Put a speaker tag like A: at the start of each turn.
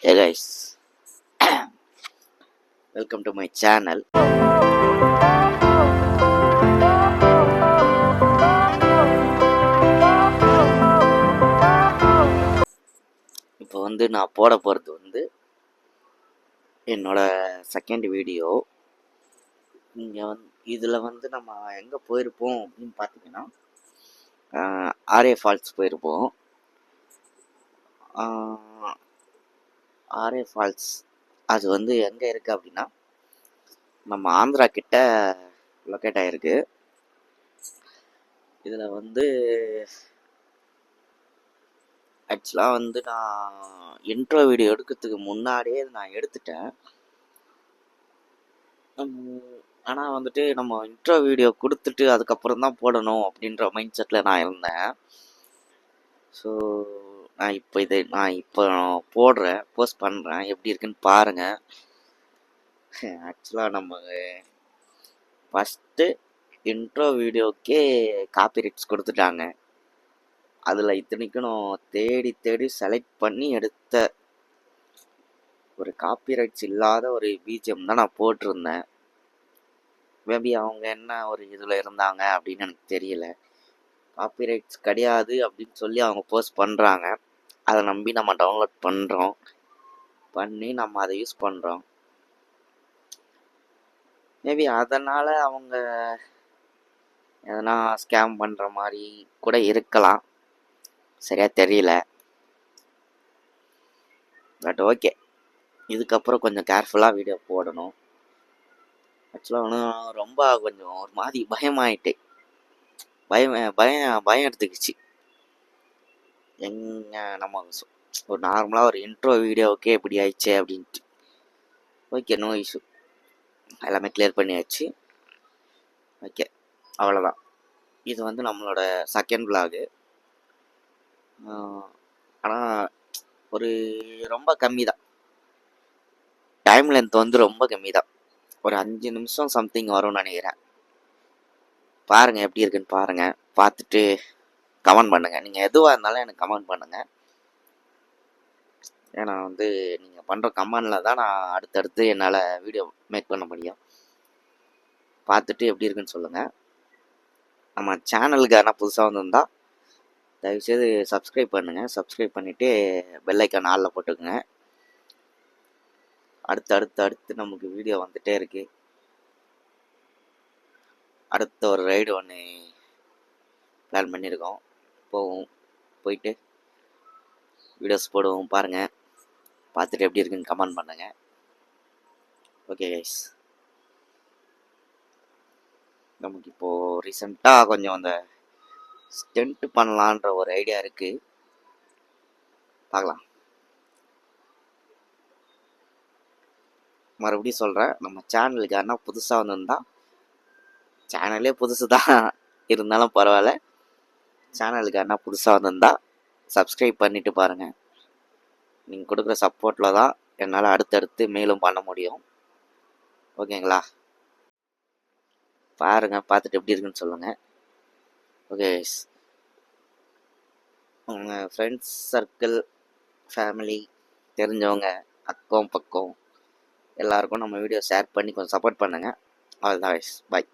A: Hey guys, welcome to my channel. இப்போ நான் போட போகிறது என்னோட செகண்ட் வீடியோ. இங்கே இதில் நம்ம எங்கே போயிருப்போம் அப்படின்னு பார்த்தீங்கன்னா ஆர்ஏ ஃபால்ஸ் போயிருப்போம். ஆர்ஏ ஃபால்ஸ் அது எங்கே இருக்குது அப்படின்னா நம்ம ஆந்திரா கிட்ட லொக்கேட் ஆகிருக்கு. இதில் ஆக்சுவலாக நான் இன்ட்ரோ வீடியோ எடுக்கிறதுக்கு முன்னாடியே நான் எடுத்துட்டேன். ஆனால் நம்ம இன்ட்ரோ வீடியோ கொடுத்துட்டு அதுக்கப்புறம் தான் போடணும் அப்படின்ற மைண்ட் செட்டில் நான் இருந்தேன். ஸோ நான் இப்போ போடுறேன், போஸ்ட் பண்ணுறேன், எப்படி இருக்குன்னு பாருங்கள். ஆக்சுவலாக நம்ம ஃபஸ்ட்டு இன்ட்ரோ வீடியோக்கே காப்பிரைட்ஸ் கொடுத்துட்டாங்க. அதில் இத்தனைக்கும் தேடி தேடி செலக்ட் பண்ணி எடுத்த ஒரு காப்பிரைட்ஸ் இல்லாத ஒரு பிஜிஎம் தான் நான் போட்டிருந்தேன். மேபி அவங்க என்ன ஒரு இதில் இருந்தாங்க அப்படின்னு எனக்கு தெரியல. காப்பிரைட்ஸ் கிடையாது அப்படின்னு சொல்லி அவங்க போஸ்ட் பண்ணுறாங்க. அதை நம்பி நம்ம டவுன்லோட் பண்ணுறோம், பண்ணி நம்ம அதை யூஸ் பண்ணுறோம். மேபி அதனால் அவங்க எதனா ஸ்கேம் பண்ணுற மாதிரி கூட இருக்கலாம், சரியாக தெரியல. பட் ஓகே, இதுக்கப்புறம் கொஞ்சம் கேர்ஃபுல்லாக வீடியோ போடணும். ஆக்சுவலாக ரொம்ப கொஞ்சம் ஒரு மாதிரி பயமாயிட்டு பயம் எடுத்துக்கிச்சு. நம்ம ஒரு நார்மலாக ஒரு இன்ட்ரோ வீடியோவுக்கே இப்படி ஆயிடுச்சே அப்படின்ட்டு. ஓகே, நோ இஷ்யூ, எல்லாமே கிளியர் பண்ணியாச்சு. ஓகே, அவ்வளோதான். இது நம்மளோட செகண்ட் விலாகு. ஆனால் ஒரு ரொம்ப கம்மி தான், டைம் லென்த் ரொம்ப கம்மி தான். ஒரு 5 நிமிஷம் சம்திங் வரும்னு நினைக்கிறேன். பாருங்கள் எப்படி இருக்குன்னு பாருங்கள், பார்த்துட்டு கமெண்ட் பண்ணுங்கள். நீங்கள் எதுவாக இருந்தாலும் எனக்கு கமெண்ட் பண்ணுங்கள். ஏன்னா நீங்கள் பண்ணுற கமெண்டில் தான் நான் அடுத்தடுத்து என்னால் வீடியோ மேக் பண்ண முடியும். பார்த்துட்டு எப்படி இருக்குன்னு சொல்லுங்கள். நம்ம சேனலுக்கு ஆனால் புதுசாக வந்திருந்தால் தயவுசெய்து சப்ஸ்கிரைப் பண்ணுங்கள். சப்ஸ்கிரைப் பண்ணிவிட்டு பெல் ஐக்கான் ஆளில் போட்டுக்குங்க. அடுத்து நமக்கு வீடியோ வந்துகிட்டே இருக்கு. அடுத்த ஒரு ரைடு ஒன்று பிளான் பண்ணியிருக்கோம், போயிட்டு வீடியோஸ் போடுவோம். பாருங்கள், பார்த்துட்டு எப்படி இருக்குன்னு கமெண்ட் பண்ணுங்கள். ஓகே கைஸ், நமக்கு இப்போது ரீசெண்டாக கொஞ்சம் அந்த ஸ்டெண்ட் பண்ணலான்ற ஒரு ஐடியா இருக்குது, பார்க்கலாம். மறுபடியும் சொல்கிறேன், நம்ம சேனலுக்கு யாருன்னா புதுசாக வந்திருந்தால், சேனலே புதுசு தான் இருந்தாலும் பரவாயில்ல, சேனலுக்கு யாருன்னா புதுசாக வந்திருந்தால் சப்ஸ்கிரைப் பண்ணிவிட்டு பாருங்கள். நீங்கள் கொடுக்குற சப்போர்ட்டில் தான் என்னால் அடுத்தடுத்து மேலும் பண்ண முடியும். ஓகேங்களா? பாருங்கள், பார்த்துட்டு எப்படி இருக்குன்னு சொல்லுங்கள். ஓகே, உங்கள் ஃப்ரெண்ட்ஸ் சர்க்கிள், ஃபேமிலி, தெரிஞ்சவங்க, அக்கம் பக்கம் எல்லாருக்கும் நம்ம வீடியோ ஷேர் பண்ணி கொஞ்சம் சப்போர்ட் பண்ணுங்கள். அவ்வளோதான், பாய்.